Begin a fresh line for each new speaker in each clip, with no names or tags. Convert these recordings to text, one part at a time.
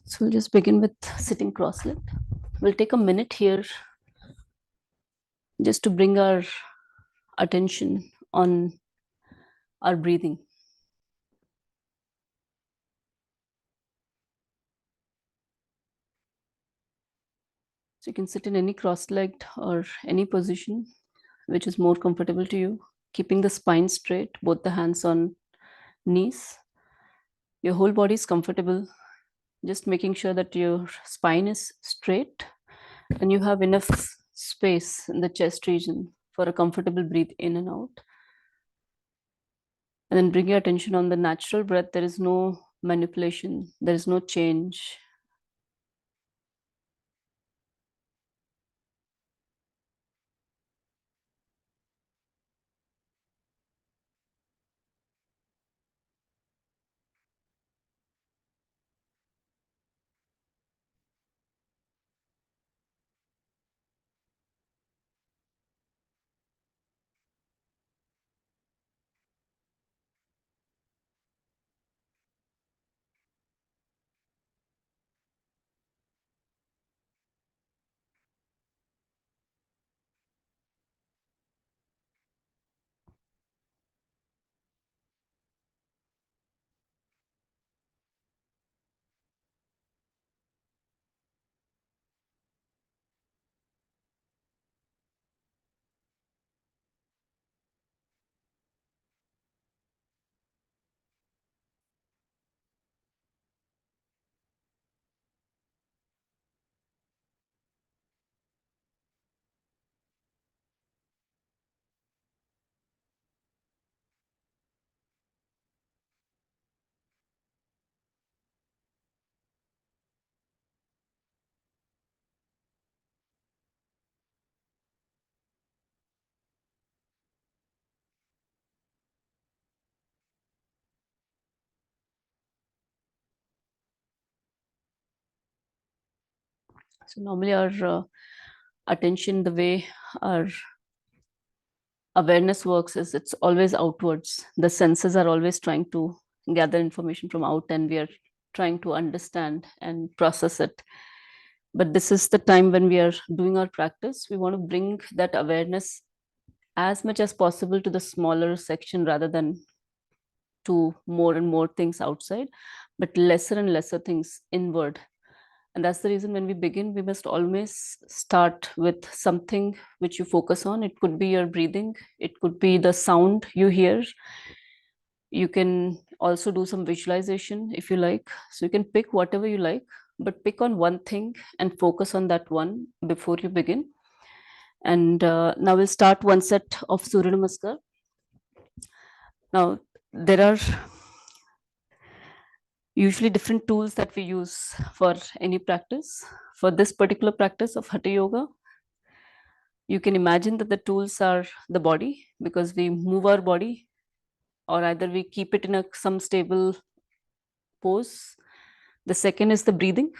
So we'll just begin with sitting cross-legged. We'll take a minute here just to bring our attention on our breathing. So you can sit in any cross-legged or any position which is more comfortable to you, keeping the spine straight, both the hands on knees. Your whole body is comfortable, just making sure that your spine is straight and you have enough space in the chest region for a comfortable breathe in and out. And then bring your attention on the natural breath. There is no manipulation, there is no change. So normally our attention, the way our awareness works is it's always outwards. The senses are always trying to gather information from out, and we are trying to understand and process it. But this is the time when we are doing our practice. We want to bring that awareness as much as possible to the smaller section rather than to more and more things outside, but lesser and lesser things inward. And that's the reason when we begin, we must always start with something which you focus on. It could be your breathing, it could be the sound you hear. You can also do some visualization if you like. So you can pick whatever you like, but pick on one thing and focus on that one before you begin. And now we'll start one set of Surya Namaskar. Now, there are usually different tools that we use for any practice. For this particular practice of Hatha Yoga, you can imagine that the tools are the body, because we move our body, or either we keep it in some stable pose. The second is the breathing.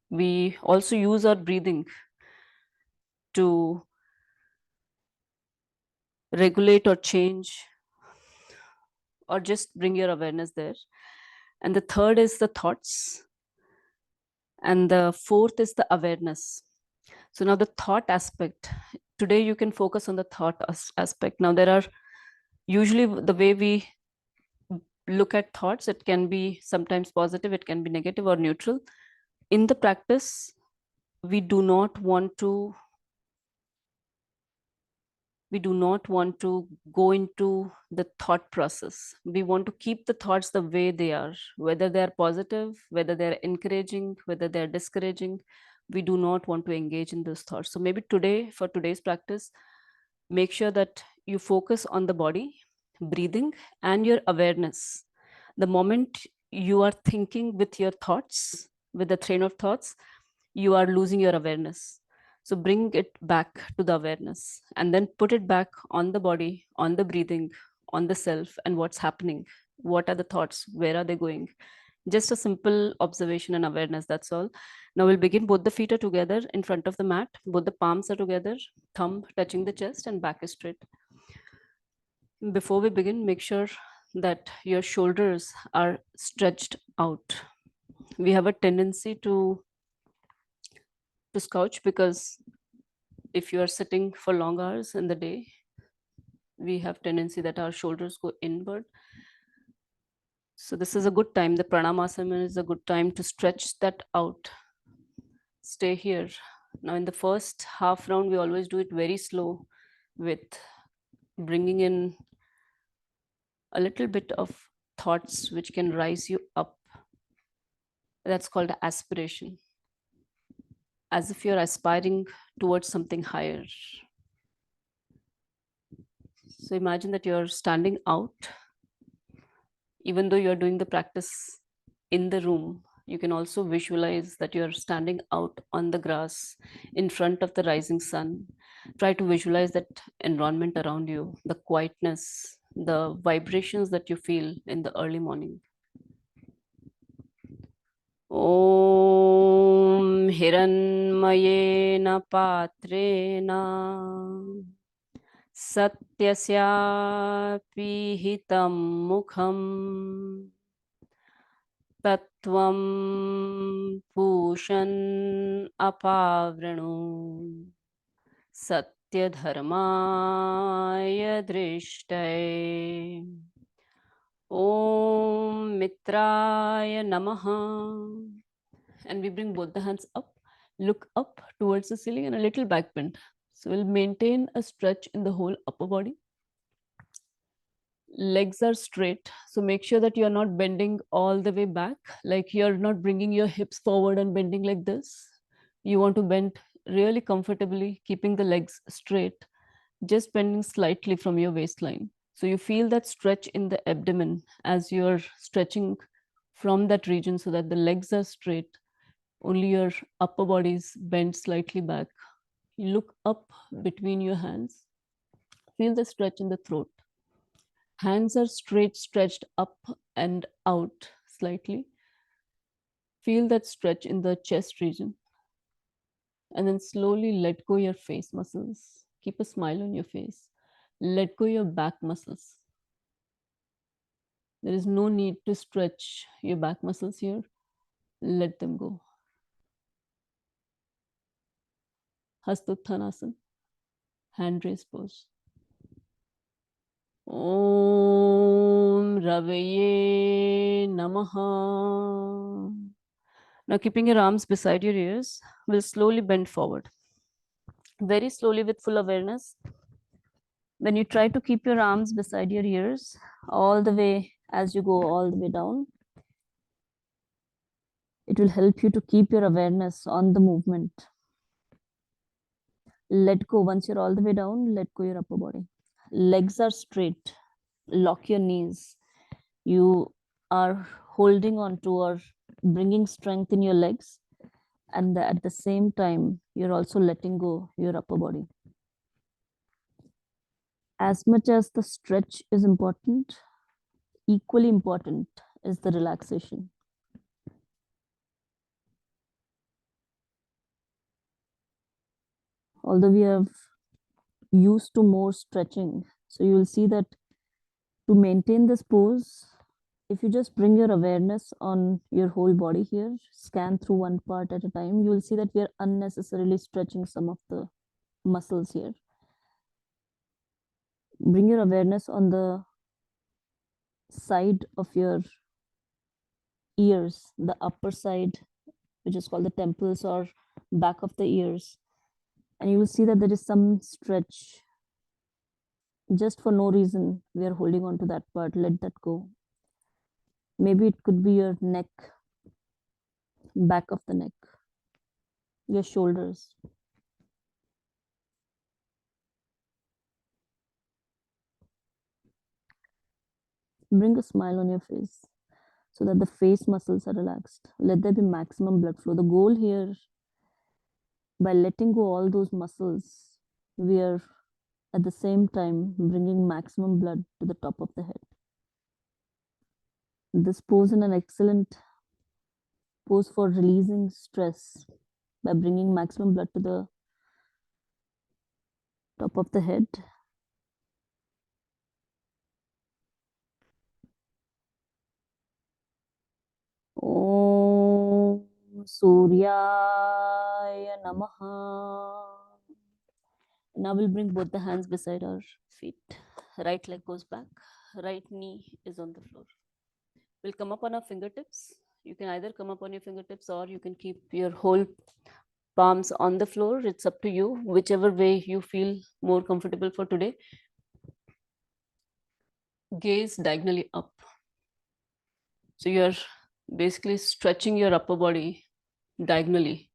We also use our breathing to regulate or change or just bring your awareness there. And the third is the thoughts. And the fourth is the awareness. So now the thought aspect. Today you can focus on the thought aspect. Now there are usually the way we look at thoughts, it can be sometimes positive, it can be negative or neutral. In the practice, we do not want to go into the thought process. We want to keep the thoughts the way they are, whether they are positive, whether they are encouraging, whether they are discouraging. We do not want to engage in those thoughts. So maybe today, for today's practice, make sure that you focus on the body, breathing, and your awareness. The moment you are thinking with your thoughts, with the train of thoughts, you are losing your awareness. So bring it back to the awareness and then put it back on the body, on the breathing, on the self, and what's happening. What are the thoughts? Where are they going? Just a simple observation and awareness, that's all. Now we'll begin. Both the feet are together in front of the mat. Both the palms are together, thumb touching the chest and back is straight. Before we begin, make sure that your shoulders are stretched out. we have a tendency to slouch, because if you are sitting for long hours in the day, we have tendency that our shoulders go inward. So this is a good time. The pranamasana is a good time to stretch that out. Stay here. Now in the first half round, we always do it very slow, with bringing in a little bit of thoughts which can rise you up. That's called aspiration, as if you're aspiring towards something higher. So imagine that you're standing out. Even though you're doing the practice in the room, you can also visualize that you're standing out on the grass in front of the rising sun. Try to visualize that environment around you, the quietness, the vibrations that you feel in the early morning. Om Hiranmayena Patrena Satyasyapi Hitam Mukham Tattvam Pushan Apavranu Satyadharmaya Drishtai. Om Mitraya Namaha. And we bring both the hands up, look up towards the ceiling, and a little back bend. So we'll maintain a stretch in the whole upper body. Legs are straight, so make sure that you're not bending all the way back, like you're not bringing your hips forward and bending like this. You want to bend really comfortably, keeping the legs straight, just bending slightly from your waistline. So you feel that stretch in the abdomen as you're stretching from that region, so that the legs are straight, only your upper body is bent slightly back. You look up between your hands, feel the stretch in the throat. Hands are straight, stretched up and out slightly. Feel that stretch in the chest region. And then slowly let go your face muscles. Keep a smile on your face. Let go your back muscles. There is no need to stretch your back muscles here. Let them go. Hastottanasana, hand raise pose. Om Ravaye Namaha. Now, keeping your arms beside your ears, we'll slowly bend forward. Very slowly, with full awareness. When you try to keep your arms beside your ears, all the way as you go all the way down, it will help you to keep your awareness on the movement. Let go. Once you're all the way down, let go your upper body. Legs are straight. Lock your knees. You are holding on to or bringing strength in your legs, and at the same time you're also letting go your upper body. As much as the stretch is important, equally important is the relaxation. Although we have used to more stretching, so you will see that to maintain this pose, if you just bring your awareness on your whole body here, scan through one part at a time, you will see that we are unnecessarily stretching some of the muscles here. Bring your awareness on the side of your ears, the upper side, which is called the temples or back of the ears. And you will see that there is some stretch. Just for no reason, we are holding on to that part. Let that go. Maybe it could be your neck, back of the neck, your shoulders. Bring a smile on your face so that the face muscles are relaxed. Let there be maximum blood flow. The goal here, by letting go all those muscles, we are at the same time bringing maximum blood to the top of the head. This pose is an excellent pose for releasing stress by bringing maximum blood to the top of the head. Om Suryaya Namaha. Now we'll bring both the hands beside our feet. Right leg goes back, right knee is on the floor. We'll come up on our fingertips. You can either come up on your fingertips or you can keep your whole palms on the floor. It's up to you, whichever way you feel more comfortable for today. Gaze diagonally up. So you're basically stretching your upper body diagonally.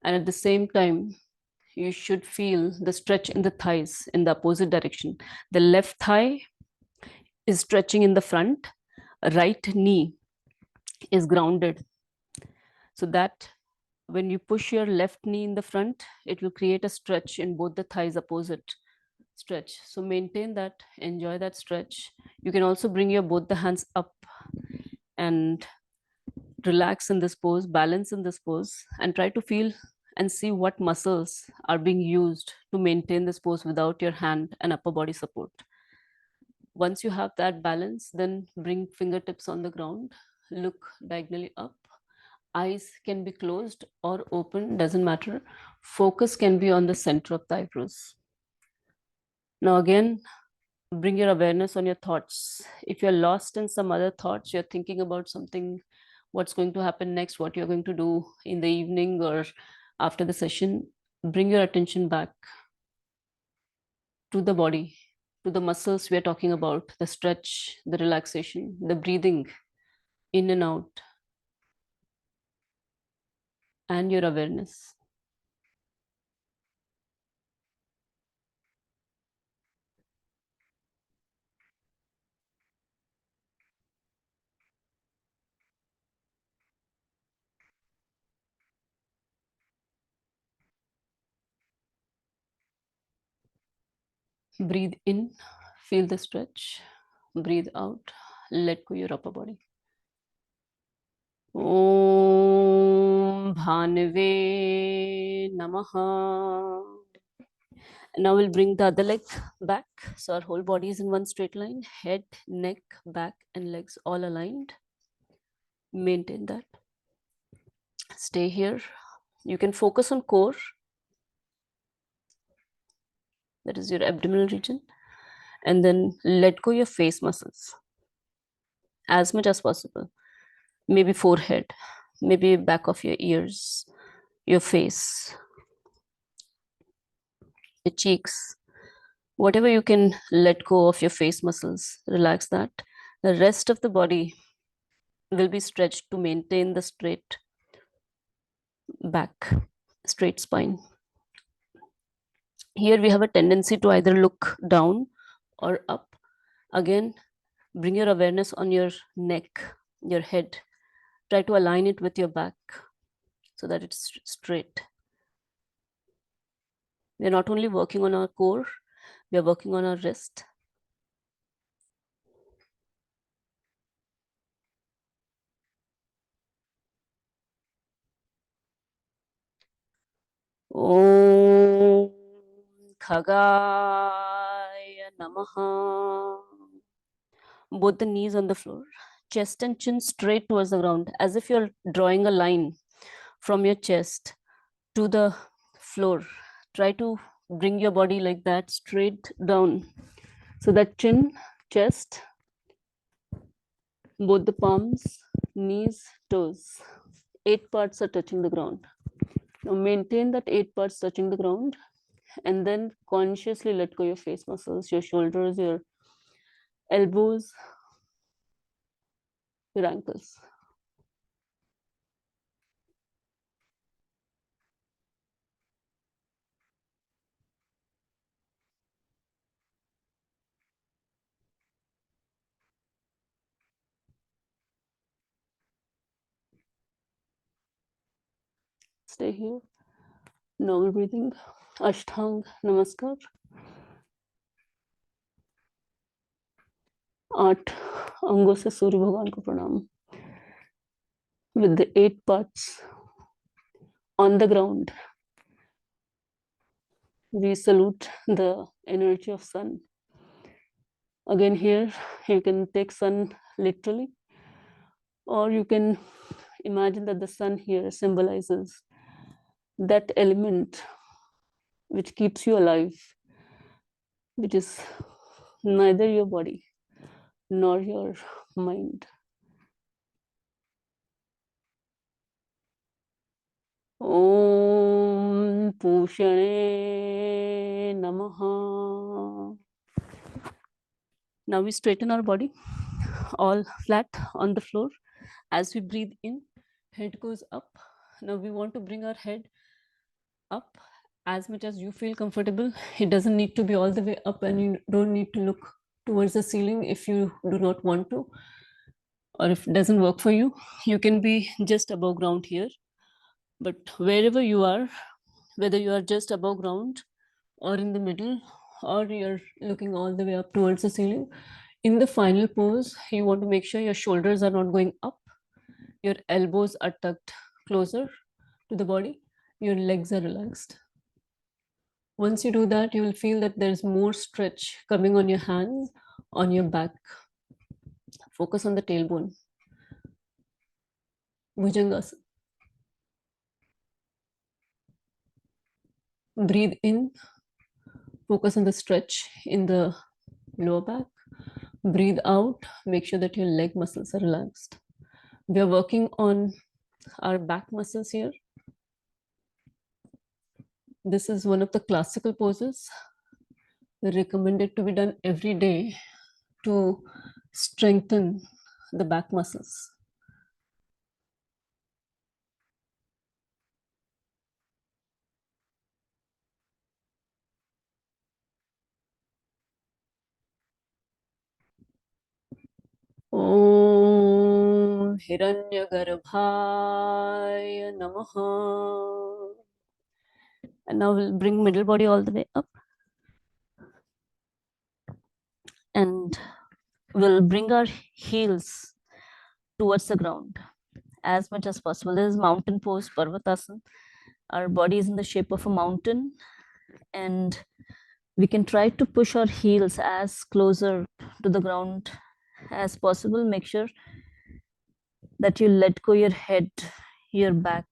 And at the same time, you should feel the stretch in the thighs in the opposite direction. The left thigh is stretching in the front, right knee is grounded. So that when you push your left knee in the front, it will create a stretch in both the thighs, opposite stretch. So maintain that, enjoy that stretch. You can also bring your both the hands up and relax in this pose, balance in this pose, and try to feel and see what muscles are being used to maintain this pose without your hand and upper body support. Once you have that balance, then bring fingertips on the ground, look diagonally up. Eyes can be closed or open, doesn't matter. Focus can be on the center of the eyebrows. Now again, bring your awareness on your thoughts. If you're lost in some other thoughts, you're thinking about something, what's going to happen next, what you're going to do in the evening or after the session, bring your attention back to the body, to the muscles we are talking about, the stretch, the relaxation, the breathing in and out, and your awareness. Breathe in, feel the stretch. Breathe out, let go your upper body. Om Bhanave Namaha. Now we'll bring the other leg back. So our whole body is in one straight line. Head, neck, back, and legs all aligned. Maintain that. Stay here. You can focus on core. That is your abdominal region. And then let go your face muscles as much as possible. Maybe forehead, maybe back of your ears, your face, your cheeks, whatever you can let go of your face muscles, relax that. The rest of the body will be stretched to maintain the straight back, straight spine. Here we have a tendency to either look down or up. Again, bring your awareness on your neck, your head. Try to align it with your back so that it's straight. We're not only working on our core, we are working on our wrist. Om Khagaya Namaha. Both the knees on the floor, chest and chin straight towards the ground, as if you're drawing a line from your chest to the floor. Try to bring your body like that, straight down. So that chin, chest, both the palms, knees, toes, 8 parts are touching the ground. Now maintain that 8 parts touching the ground, and then consciously let go your face muscles, your shoulders, your elbows, your ankles. Stay here. Normal breathing. Ashtang Namaskar. 8 अंगों से सूर्य भगवान को प्रणाम. With the 8 parts on the ground, we salute the energy of sun. Again, here you can take sun literally, or you can imagine that the sun here symbolizes that element which keeps you alive, which is neither your body nor your mind. Om Pushane Namaha. Now we straighten our body, all flat on the floor. As we breathe in, head goes up. Now we want to bring our head up as much as you feel comfortable. It doesn't need to be all the way up, and you don't need to look towards the ceiling if you do not want to, or if it doesn't work for you. You can be just above ground here, but wherever you are, whether you are just above ground or in the middle, or you're looking all the way up towards the ceiling, in the final pose, you want to make sure your shoulders are not going up, your elbows are tucked closer to the body, your legs are relaxed. Once you do that, you will feel that there's more stretch coming on your hands, on your back. Focus on the tailbone. Bhujangasana. Breathe in. Focus on the stretch in the lower back. Breathe out. Make sure that your leg muscles are relaxed. We are working on our back muscles here. This is one of the classical poses recommended to be done every day to strengthen the back muscles. Om Hiranyagarbhaya Namaha. And now we'll bring middle body all the way up. And we'll bring our heels towards the ground as much as possible. This is mountain pose, Parvatasana. Our body is in the shape of a mountain, and we can try to push our heels as closer to the ground as possible. Make sure that you let go your head, your back.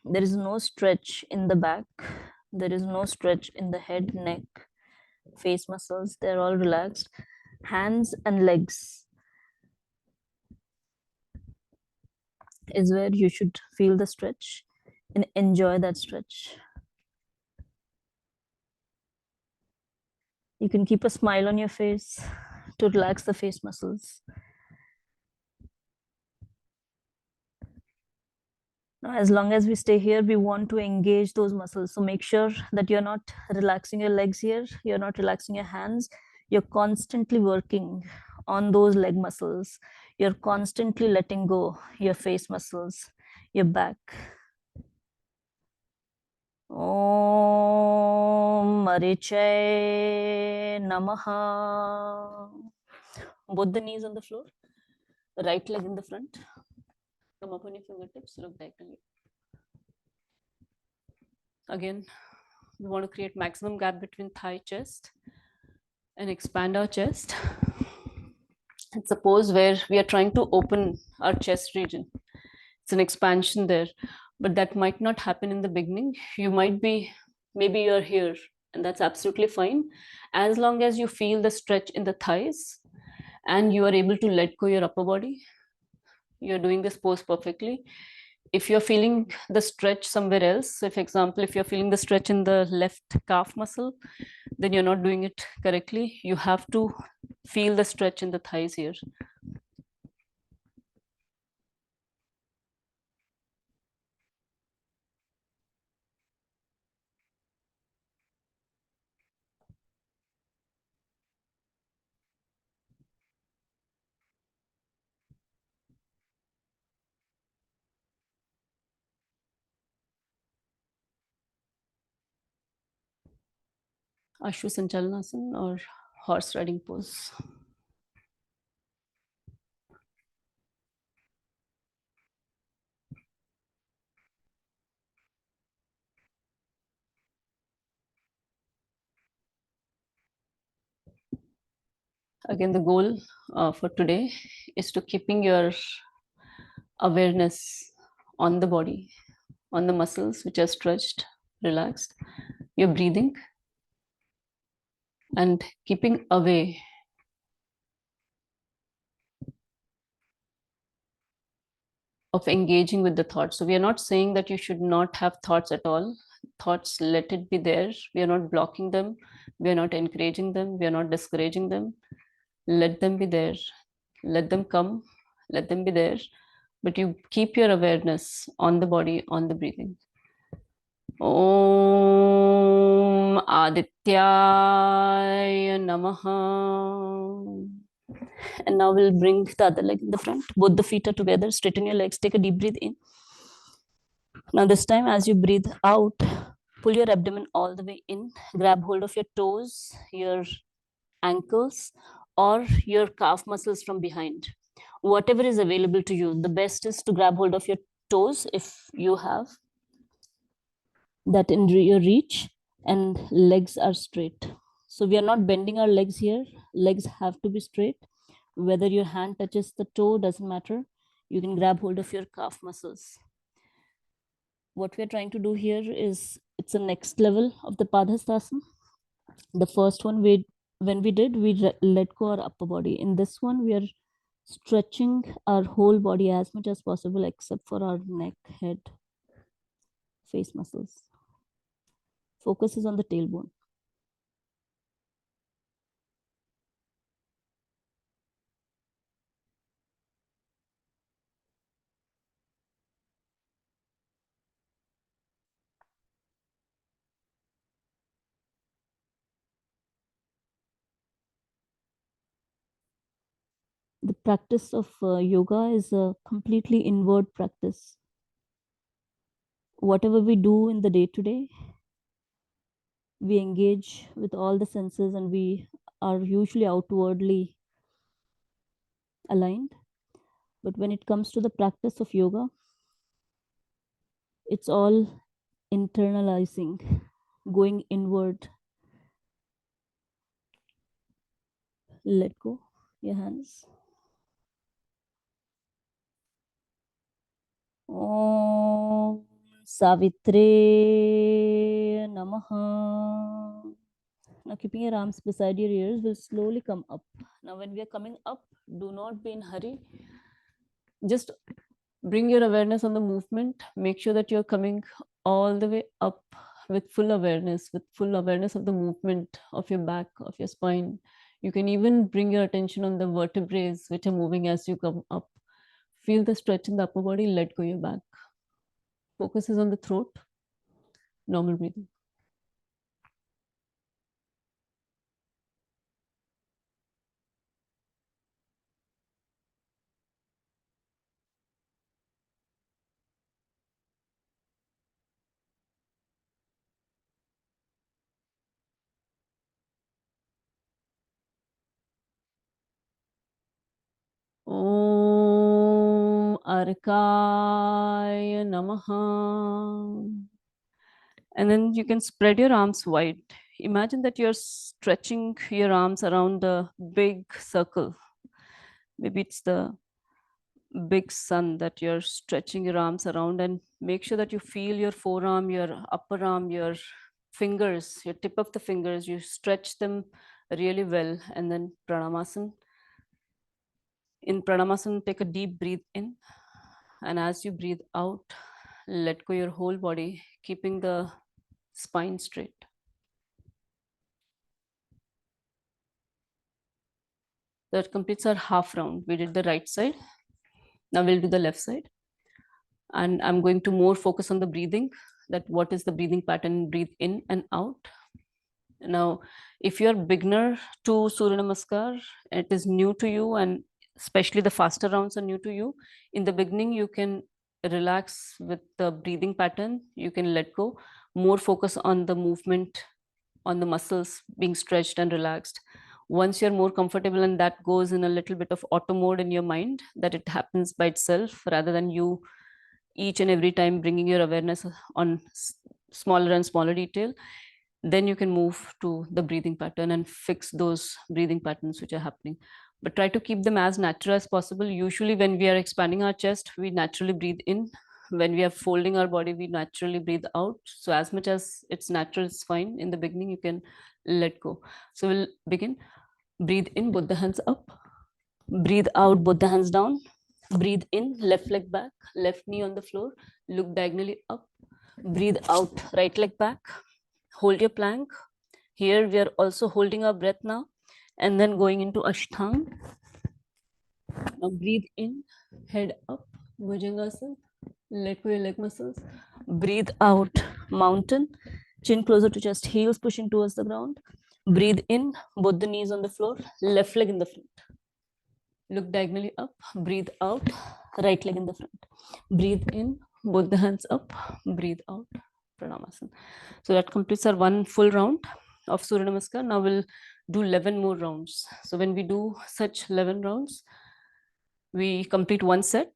There is no stretch in the back. There is no stretch in the head, neck, face muscles. They're all relaxed. Hands and legs is where you should feel the stretch and enjoy that stretch. You can keep a smile on your face to relax the face muscles. Now, as long as we stay here, we want to engage those muscles. So make sure that you're not relaxing your legs here, you're not relaxing your hands. You're constantly working on those leg muscles. You're constantly letting go your face muscles, your back. Om Mariche Namaha. Both the knees on the floor, right leg in the front. Come up on your fingertips, look diagonally. Again, we want to create maximum gap between thigh, chest, and expand our chest. It's a pose where we are trying to open our chest region. It's an expansion there, but that might not happen in the beginning. You might be, maybe you're here, and that's absolutely fine. As long as you feel the stretch in the thighs and you are able to let go your upper body, you're doing this pose perfectly. If you're feeling the stretch somewhere else, so for example, if you're feeling the stretch in the left calf muscle, then you're not doing it correctly. You have to feel the stretch in the thighs here. Ashwa Sanchalanasana or horse riding pose. Again, the goal for today is to keeping your awareness on the body, on the muscles which are stretched, relaxed. You're breathing and keeping away of engaging with the thoughts. So we are not saying that you should not have thoughts at all. Thoughts, let it be there. We are not blocking them. We are not encouraging them. We are not discouraging them. Let them be there. Let them come. Let them be there. But you keep your awareness on the body, on the breathing. Om Adityaya Namaha. And now we'll bring the other leg in the front. Both the feet are together. Straighten your legs. Take a deep breath in. Now this time, as you breathe out, pull your abdomen all the way in. Grab hold of your toes, your ankles, or your calf muscles from behind. Whatever is available to you. The best is to grab hold of your toes if you have that in your reach, and legs are straight. So we are not bending our legs here. Legs have to be straight. Whether your hand touches the toe doesn't matter. You can grab hold of your calf muscles. What we're trying to do here is, it's the next level of the Padhastasana. The first one, when we did, we let go our upper body. In this one, we are stretching our whole body as much as possible, except for our neck, head, face muscles. Focus is on the tailbone. The practice of yoga is a completely inward practice. Whatever we do in the day to day, we engage with all the senses and we are usually outwardly aligned. But when it comes to the practice of yoga, it's all internalizing, going inward. Let go your hands. Om Savitre Namaha. Now, keeping your arms beside your ears, will slowly come up. Now, when we are coming up, do not be in hurry. Just bring your awareness on the movement. Make sure that you're coming all the way up with full awareness of the movement of your back, of your spine. You can even bring your attention on the vertebrae which are moving as you come up. Feel the stretch in the upper body, let go your back. Focus is on the throat, normal breathing. Om Arkaya Namaha. And then you can spread your arms wide. Imagine that you're stretching your arms around a big circle. Maybe it's the big sun that you're stretching your arms around, and make sure that you feel your forearm, your upper arm, your fingers, your tip of the fingers, you stretch them really well. And then Pranamasana. In Pranamasana, take a deep breath in. And as you breathe out, let go your whole body, keeping the spine straight. That completes our half round. We did the right side. Now we'll do the left side. And I'm going to more focus on the breathing, that what is the breathing pattern, breathe in and out. Now, if you're beginner to Surya Namaskar, it is new to you, and especially the faster rounds are new to you. In the beginning, you can relax with the breathing pattern. You can let go, more focus on the movement, on the muscles being stretched and relaxed. Once you're more comfortable and that goes in a little bit of auto mode in your mind, that it happens by itself rather than you each and every time bringing your awareness on smaller and smaller detail, then you can move to the breathing pattern and fix those breathing patterns which are happening. But try to keep them as natural as possible. Usually when we are expanding our chest, we naturally breathe in. when we are folding our body, we naturally breathe out. So as much as it's natural, it's fine. In the beginning, you can let go. So we'll begin. Breathe in, both the hands up. Breathe out, both the hands down. Breathe in, left leg back, left knee on the floor. Look diagonally up. Breathe out, right leg back. Hold your plank. Here we are also holding our breath now, and then going into Ashtang. Now breathe in, head up, Bhujangasana. Let go your leg muscles. Breathe out, mountain. Chin closer to chest, heels pushing towards the ground. Breathe in, both the knees on the floor, left leg in the front. Look diagonally up. Breathe out, right leg in the front. Breathe in, both the hands up. Breathe out, Pranamasana. So that completes our one full round of Surya Namaskar. Now we'll do 11 more rounds. So when we do such 11 rounds, we complete one set.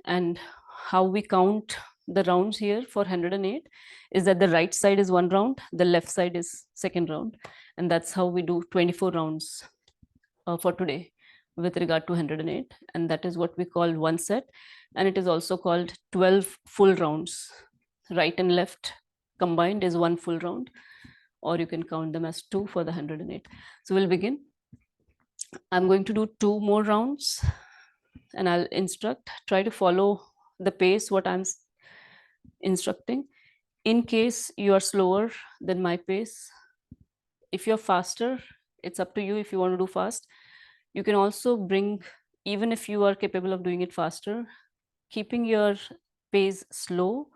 And how we count the rounds here for 108 is that the right side is one round, the left side is second round. And that's how we do 24 rounds for today with regard to 108. And that is what we call one set. And it is also called 12 full rounds. Right and left combined is one full round, or you can count them as two for the 108. So we'll begin. I'm going to do two more rounds and I'll instruct. Try to follow the pace what I'm instructing. In case you are slower than my pace, if you're faster, it's up to you if you want to do fast. You can also bring, even if you are capable of doing it faster, keeping your pace slow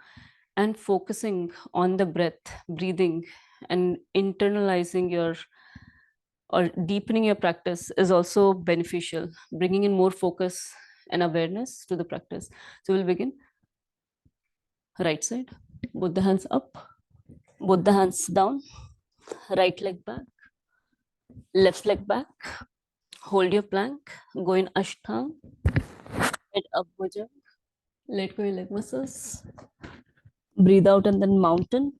and focusing on the breath, breathing, and internalizing your or deepening your practice is also beneficial, bringing in more focus and awareness to the practice. So we'll begin. Right side, both the hands up, both the hands down, right leg back, left leg back. Hold your plank, go in Ashtang, head up, Bhujan. Let go your leg muscles. Breathe out and then mountain.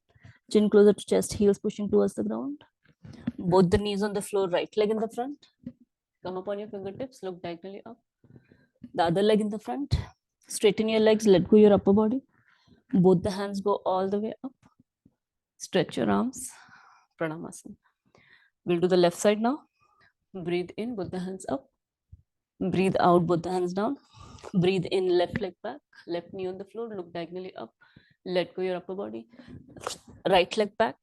Chin closer to chest, heels pushing towards the ground. Both the knees on the floor, right leg in the front. Come up on your fingertips, look diagonally up. The other leg in the front. Straighten your legs, let go your upper body. Both the hands go all the way up. Stretch your arms, Pranamasana. We'll do the left side now. Breathe in, both the hands up. Breathe out, both the hands down. Breathe in, left leg back, left knee on the floor, look diagonally up. Let go your upper body. Right leg back.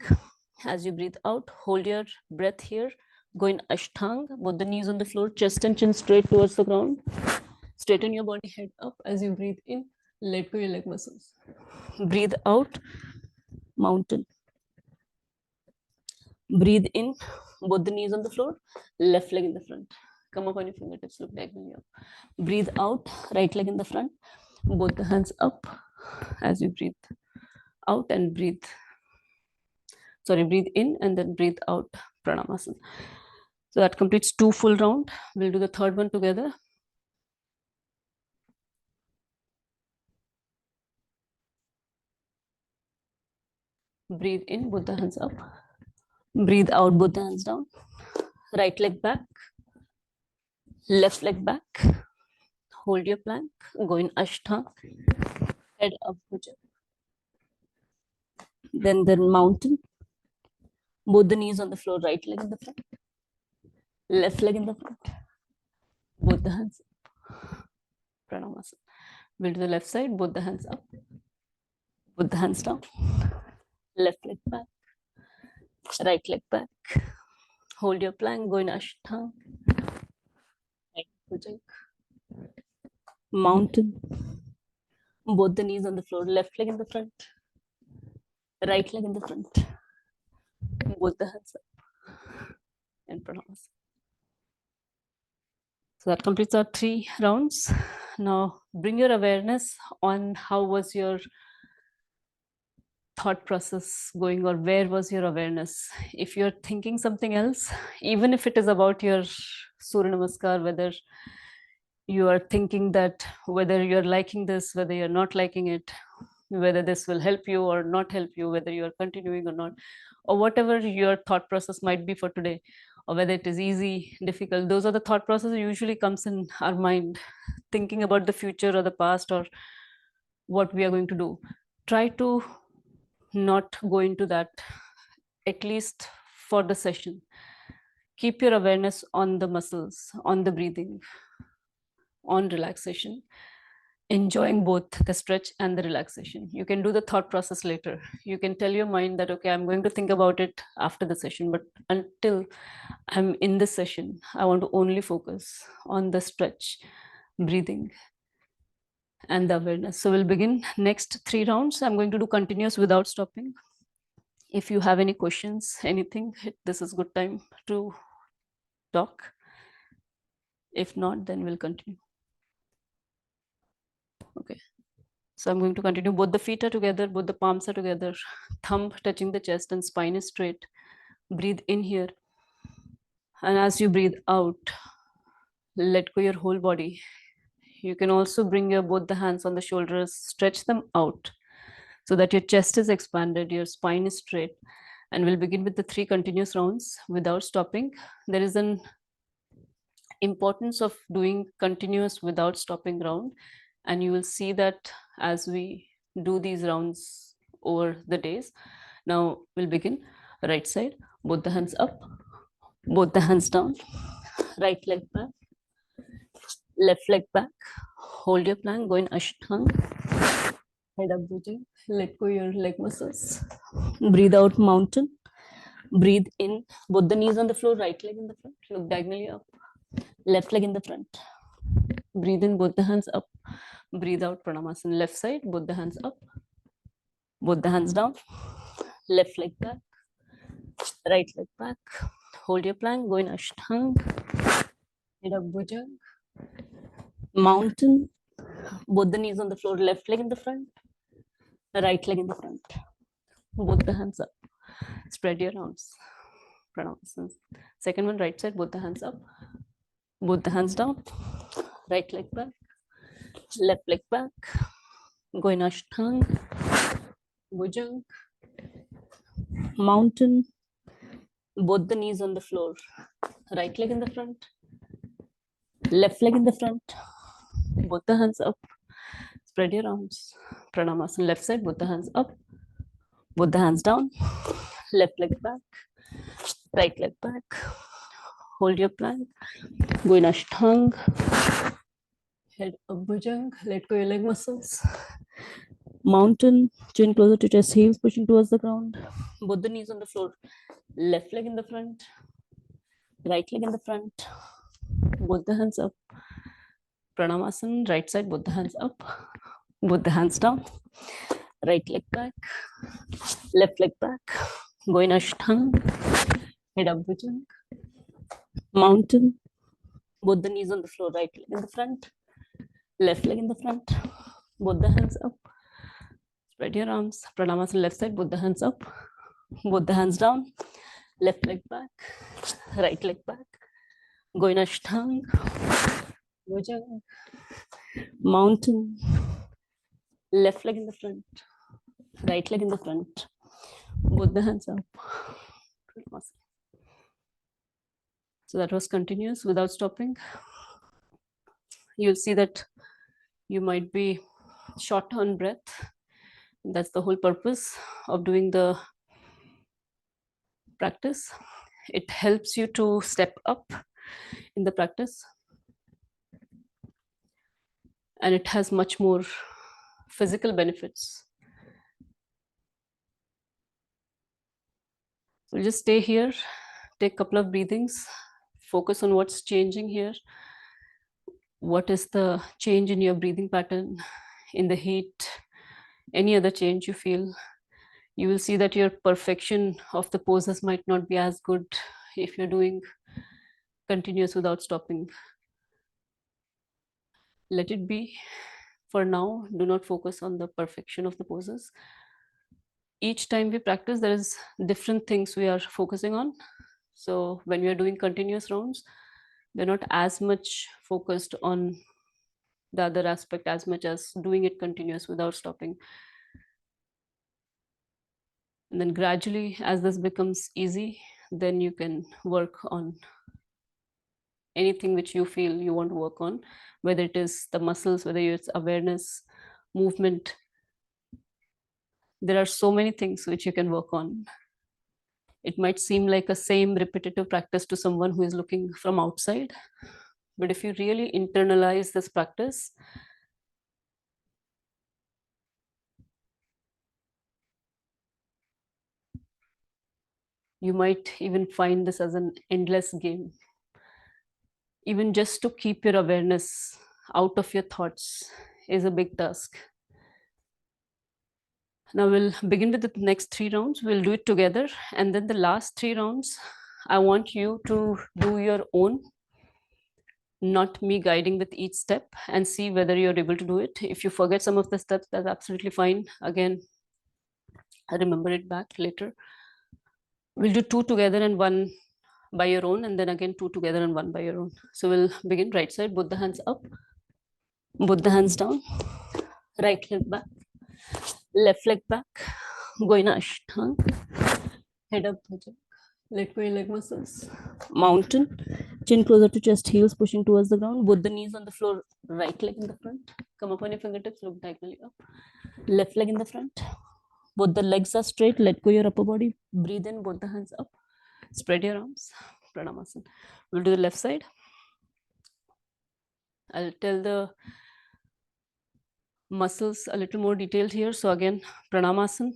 As you breathe out, hold your breath here. Go in Ashtang, both the knees on the floor, chest and chin straight towards the ground. Straighten your body, head up. As you breathe in, let go your leg muscles. Breathe out, mountain. Breathe in, both the knees on the floor, left leg in the front. Come up on your fingertips, look diagonally up. Breathe out, right leg in the front, both the hands up as you breathe out and breathe. Sorry, breathe in and then breathe out, Pranamasana. So that completes two full round. We'll do the third one together. Breathe in, both the hands up. Breathe out, both the hands down. Right leg back, left leg back. Hold your plank, go in Ashtanga, head up, Bhujan. Then mountain. Both the knees on the floor, right leg in the front, left leg in the front. Both the hands up. Pranamasana. We'll do the left side, both the hands up. Both the hands down. Left leg back, right leg back. Hold your plank, go in Ashtanga. Right, Bhujan. Mountain. Both the knees on the floor, left leg in the front, right leg in the front. Both the hands up. And Pranamasana. So that completes our 3 rounds. Now bring your awareness on how was your thought process going, or where was your awareness. If you're thinking something else, even if it is about your Surya Namaskar, whether you are thinking that whether you're liking this, whether you're not liking it, whether this will help you or not help you, whether you're continuing or not, or whatever your thought process might be for today, or whether it is easy, difficult, those are the thought processes usually comes in our mind, thinking about the future or the past or what we are going to do. Try to not go into that, at least for the session. Keep your awareness on the muscles, on the breathing, on relaxation, enjoying both the stretch and the relaxation. You can do the thought process later. You can tell your mind that, okay, I'm going to think about it after the session, but until I'm in this session, I want to only focus on the stretch, breathing, and the awareness. So we'll begin next 3 rounds. I'm going to do continuous without stopping. If you have any questions, anything, this is good time to talk. If not, then we'll continue. Okay. So I'm going to continue. Both the feet are together, both the palms are together, thumb touching the chest and spine is straight. Breathe in here. And as you breathe out, let go your whole body. You can also bring your both the hands on the shoulders, stretch them out so that your chest is expanded, your spine is straight. And we'll begin with the 3 continuous rounds without stopping. There is an importance of doing continuous without stopping round, and you will see that as we do these rounds over the days. Now we'll begin. Right side, both the hands up, both the hands down, right leg back, left leg back, hold your plank, go in ashtanga, head up bridging, let go your leg muscles, breathe out mountain, breathe in, both the knees on the floor, right leg in the front, look diagonally up, left leg in the front, breathe in, both the hands up, breathe out, Pranamasana. Left side, both the hands up, both the hands down, left leg back, right leg back, hold your plank, go in ashtanga, head up bhujang, mountain, both the knees on the floor, left leg in the front, right leg in the front, both the hands up, spread your arms, Pranamasana. Second one, right side, both the hands up, both the hands down, right leg back, left leg back, go in ashtanga, bhujang, mountain, both the knees on the floor, right leg in the front, left leg in the front, both the hands up, spread your arms, Pranamasana. Left side, both the hands up, both the hands down, left leg back, right leg back, hold your plank, go in ashtanga, head up bhujang, let go your leg muscles, mountain, chin closer to chest, heels pushing towards the ground, both the knees on the floor, left leg in the front, right leg in the front, both the hands up, Pranamasana. Right side, both the hands up, both the hands down, right leg back, left leg back, go in ashtanga, head up bhujang, mountain, both the knees on the floor, right leg in the front, left leg in the front, both the hands up, spread your arms, Pranamasana. Left side, both the hands up, both the hands down, left leg back, right leg back, go in ashtanga, bhujang, mountain, left leg in the front, right leg in the front, both the hands up. So that was continuous without stopping. You'll see that you might be short on breath. That's the whole purpose of doing the practice. It helps you to step up in the practice, and it has much more physical benefits. So just stay here, take a couple of breathings, focus on what's changing here. What is the change in your breathing pattern, in the heat, any other change you feel. You will see that your perfection of the poses might not be as good if you're doing continuous without stopping. Let it be for now. Do not focus on the perfection of the poses. Each time we practice, there is different things we are focusing on. So when we are doing continuous rounds, we're not as much focused on the other aspect as much as doing it continuous without stopping. And then gradually, as this becomes easy, then you can work on anything which you feel you want to work on, whether it is the muscles, whether it's awareness, movement, There are so many things which you can work on. It might seem like a same repetitive practice to someone who is looking from outside, but if you really internalize this practice, you might even find this as an endless game. Even just to keep your awareness out of your thoughts is a big task. Now we'll begin with the next 3 rounds. We'll do it together. And then the last 3 rounds, I want you to do your own, not me guiding with each step, and see whether you're able to do it. If you forget some of the steps, that's absolutely fine. Again, I remember it back later. We'll do 2 together and 1 by your own, and then again 2 together and 1 by your own. So we'll begin right side, both the hands up, both the hands down, right leg back, left leg back, going ashtanga, head up, let go your leg muscles. Mountain, chin closer to chest, heels pushing towards the ground, both the knees on the floor, right leg in the front. Come up on your fingertips, look diagonally up. Left leg in the front. Both the legs are straight, let go your upper body. Breathe in, both the hands up. Spread your arms, Pranamasana. We'll do the left side. I'll tell the muscles a little more detailed here. So again, Pranamasana,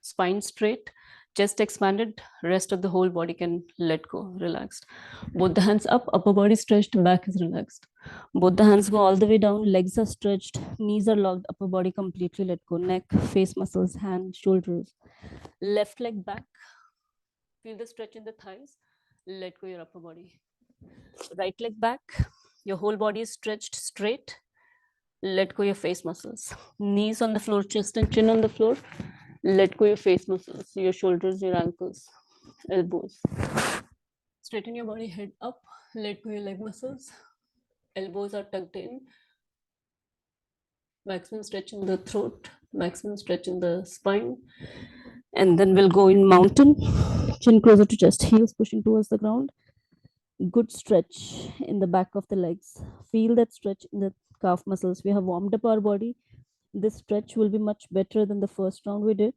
spine straight, chest expanded, rest of the whole body can let go, relaxed. Both the hands up, upper body stretched, back is relaxed. Both the hands go all the way down, legs are stretched, knees are locked, upper body completely let go, neck, face muscles, hands, shoulders. Left leg back, feel the stretch in the thighs, let go your upper body. Right leg back, your whole body is stretched straight, let go your face muscles. Knees on the floor, chest and chin on the floor, let go your face muscles, your shoulders, your ankles, elbows. Straighten your body, head up, let go your leg muscles, elbows are tucked in, maximum stretch in the throat, maximum stretch in the spine. And then we'll go in mountain, chin closer to chest, heels pushing towards the ground. Good stretch in the back of the legs. Feel that stretch in the calf muscles. We have warmed up our body. This stretch will be much better than the first round we did.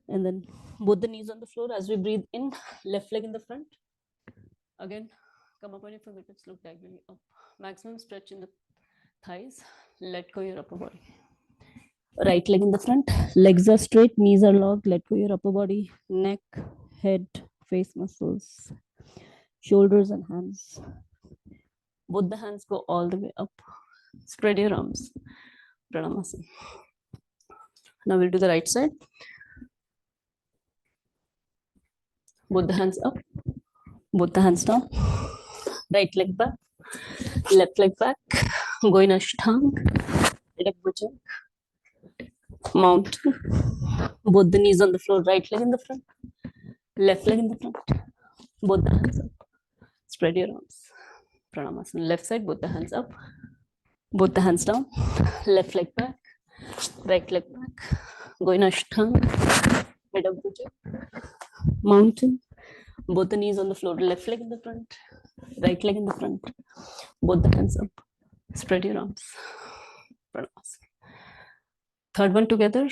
And then both the knees on the floor as we breathe in, left leg in the front. Again, come up on your fingertips, look diagonally up. Maximum stretch in the thighs, let go your upper body. Right leg in the front, legs are straight, knees are locked, let go your upper body, neck, head, face muscles, shoulders and hands. Both the hands go all the way up. Spread your arms. Pranamasana. Now we'll do the right side. Both the hands up. Both the hands down. Right leg back. Left leg back. Go in ashtanga. Leg bhujang. Mountain. Both the knees on the floor. Right leg in the front. Left leg in the front. Both the hands up. Spread your arms. Pranamasana. Left side. Both the hands up. Both the hands down. Left leg back. Right leg back. Go in ashtanga. Head up bhujang. Mountain. Both the knees on the floor. Left leg in the front. Right leg in the front. Both the hands up. Spread your arms. Pranasana. Third one together,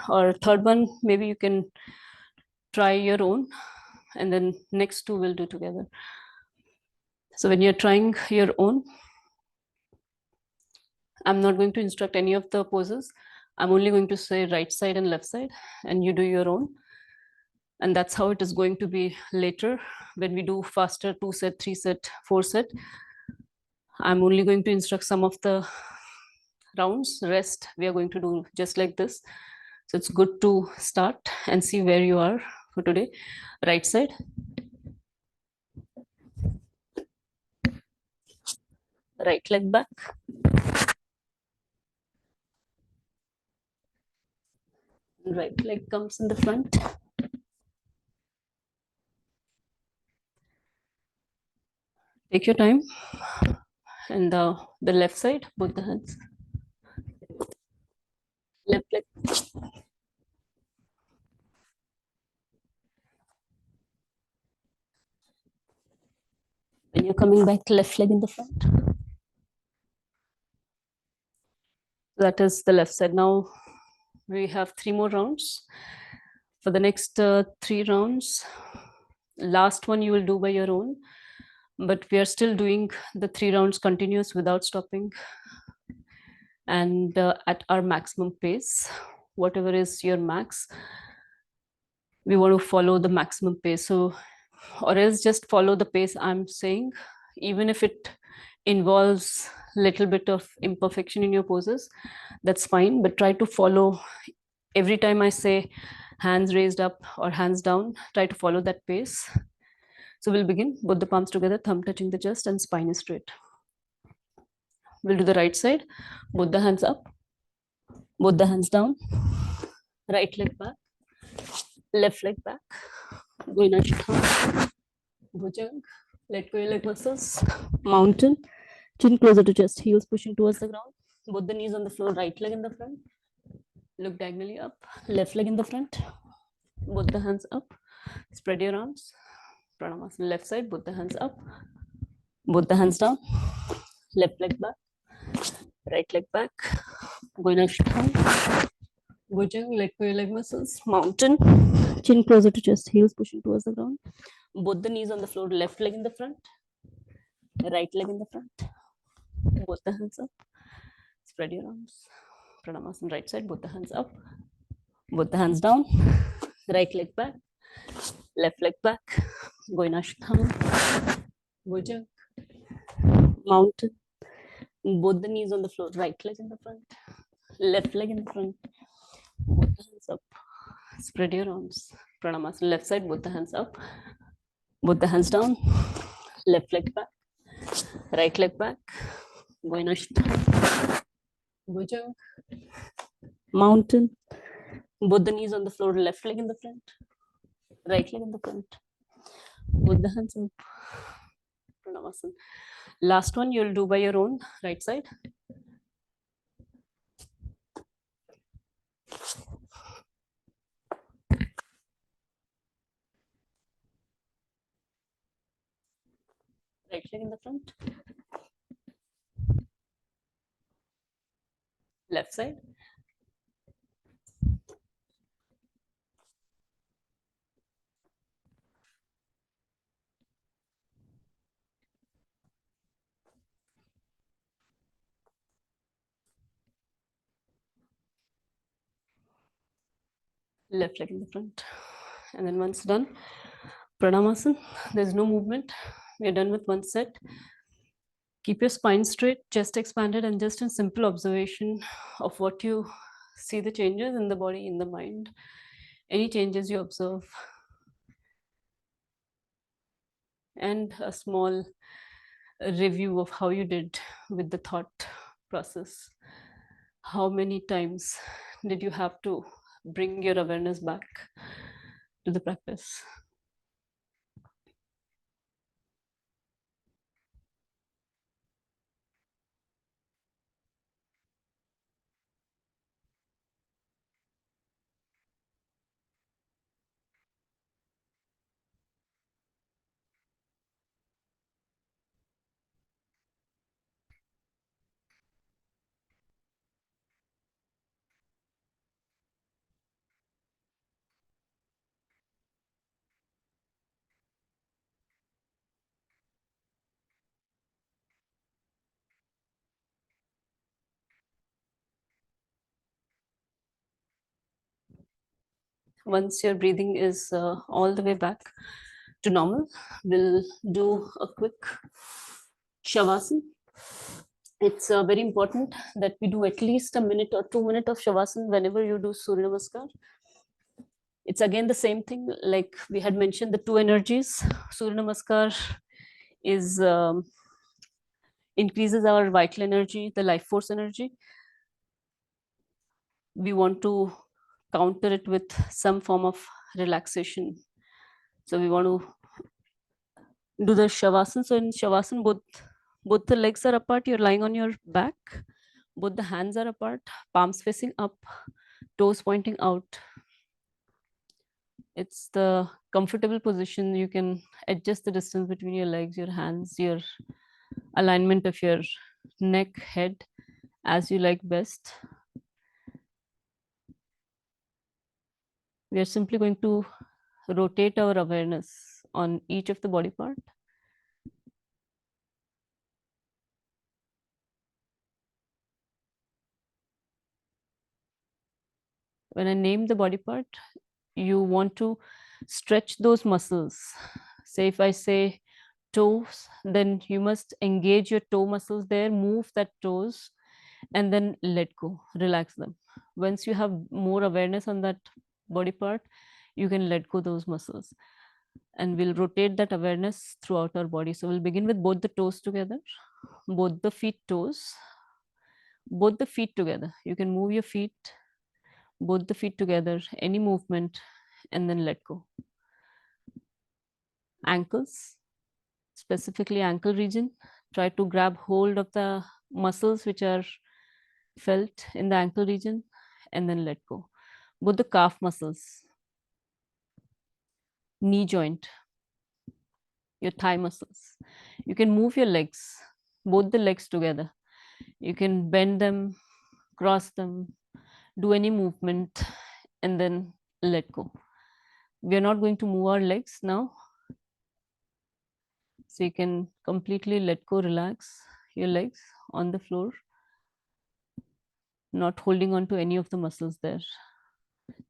or third one maybe you can try your own, and then next 2 we'll do together. So when you're trying your own, I'm not going to instruct any of the poses. I'm only going to say right side and left side, and you do your own. And that's how it is going to be later when we do faster 2 set, 3 set, 4 set. I'm only going to instruct some of the rounds. Rest we are going to do just like this. So it's good to start and see where you are for today. Right side. Right leg back. Right leg comes in the front. Take your time. And the left side, both the hands. Left leg. When you're coming back, left leg in the front. That is the left side. Now We have 3 more rounds. For the next 3 rounds, last one you will do by your own, but we are still doing the 3 rounds continuous without stopping and at our maximum pace. Whatever is your max, we want to follow the maximum pace. So, or else just follow the pace I'm saying, even if it involves little bit of imperfection in your poses, that's fine, but try to follow. Every time I say hands raised up or hands down, try to follow that pace. So we'll begin. Both the palms together, thumb touching the chest, and spine is straight. We'll do the right side. Both the hands up, both the hands down. Right leg back, left leg back. Goinashtham, bhujang. Let go your leg muscles. Mountain. Chin closer to chest, heels pushing towards the ground. Both the knees on the floor, right leg in the front. Look diagonally up, left leg in the front. Both the hands up. Spread your arms. Pranamasana. Left side, both the hands up. Both the hands down. Left leg back. Right leg back. Goinashtham. Bhujang. Let go your leg muscles. Mountain. Chin closer to chest, heels pushing towards the ground. Both the knees on the floor, left leg in the front. Right leg in the front. Both the hands up. Spread your arms. Pranamasana. Right side, both the hands up. Both the hands down. Right leg back. Left leg back. Goinashtham. Bhujang. Mountain. Both the knees on the floor. Right leg in the front. Left leg in the front. Both the hands up. Spread your arms. Pranamasana. Left side, both the hands up. Both the hands down. Left leg back. Right leg back. Goinashtham. Bhujang. Mountain. Both the knees on the floor. Left leg in the front. Right leg in the front. Both the hands up. Pranavasana. Last one you'll do by your own. Right side. Right leg in the front. Left side. Left leg in the front. And then once done, Pranamasana. There's no movement. We're done with one set. Keep your spine straight, chest expanded, and just a simple observation of what you see the changes in the body, in the mind. Any changes you observe. And a small review of how you did with the thought process. How many times did you have to bring your awareness back to the practice? Once your breathing is all the way back to normal, we'll do a quick shavasana. It's very important that we do at least a minute or 2 minutes of shavasana whenever you do Surya Namaskar. It's again the same thing, like we had mentioned the two energies. Surya Namaskar is increases our vital energy, the life force energy. We want to counter it with some form of relaxation. So we want to do the shavasana. So in shavasana, both the legs are apart. You're lying on your back. Both the hands are apart. Palms facing up. Toes pointing out. It's the comfortable position. You can adjust the distance between your legs, your hands, your alignment of your neck, head, as you like best. We are simply going to rotate our awareness on each of the body part. When I name the body part, you want to stretch those muscles. Say, if I say toes, then you must engage your toe muscles there, move that toes, and then let go, relax them. Once you have more awareness on that body part, you can let go those muscles. And we'll rotate that awareness throughout our body. So we'll begin with both the toes together, both the feet toes, both the feet together. You can move your feet, both the feet together, any movement, and then let go. Ankles, specifically ankle region. Try to grab hold of the muscles which are felt in the ankle region and then let go. Both the calf muscles, knee joint, your thigh muscles. You can move your legs, both the legs together. You can bend them, cross them, do any movement, and then let go. We are not going to move our legs now. So you can completely let go, relax your legs on the floor, not holding on to any of the muscles there.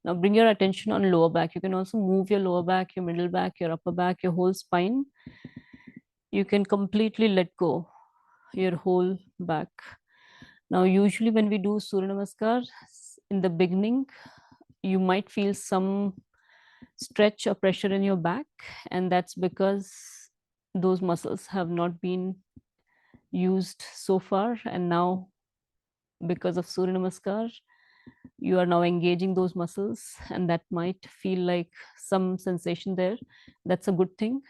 Now bring your attention on lower back. You can also move your lower back, your middle back, your upper back, your whole spine. You can completely let go your whole back. Now, usually when we do Surya Namaskar, in the beginning, you might feel some stretch or pressure in your back, and that's because those muscles have not been used so far. And now, because of Surya Namaskar, you are now engaging those muscles, and that might feel like some sensation there. That's a good thing.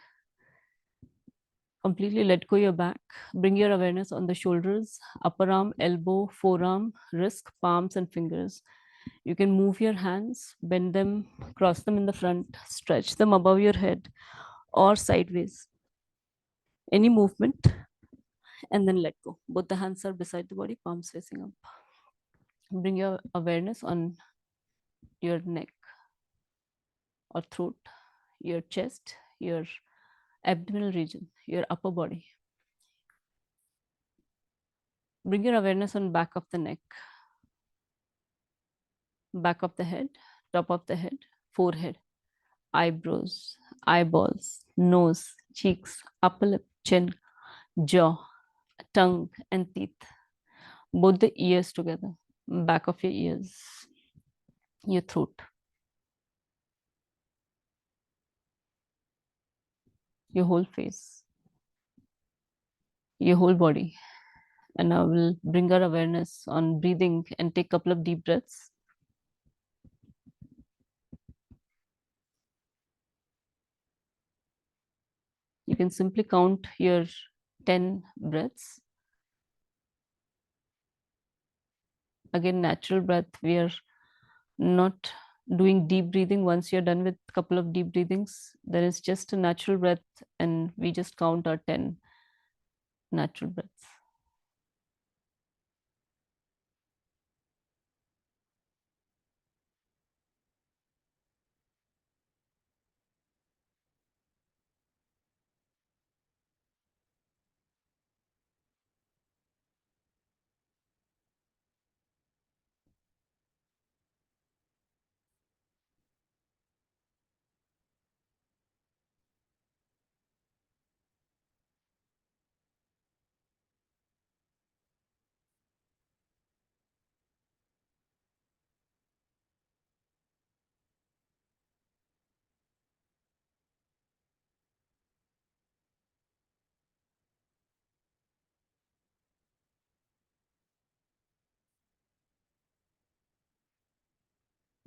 Completely let go your back. Bring your awareness on the shoulders, upper arm, elbow, forearm, wrist, palms, and fingers. You can move your hands, bend them, cross them in the front, stretch them above your head or sideways. Any movement, and then let go. Both the hands are beside the body, palms facing up. Bring your awareness on your neck or throat, your chest, your abdominal region, your upper body. Bring your awareness on back of the neck, back of the head, top of the head, forehead, eyebrows, eyeballs, nose, cheeks, upper lip, chin, jaw, tongue, and teeth. Both the ears together, back of your ears, your throat, your whole face, your whole body. And I will bring our awareness on breathing and take a couple of deep breaths. You can simply count your 10 breaths. Again, natural breath. We are not doing deep breathing. Once you're done with a couple of deep breathings, there is just a natural breath, and we just count our 10 natural breaths.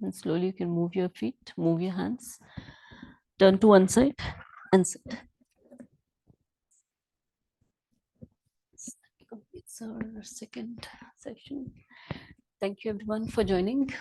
And slowly you can move your feet, move your hands, turn to one side and sit. Completes our second session. Thank you everyone for joining.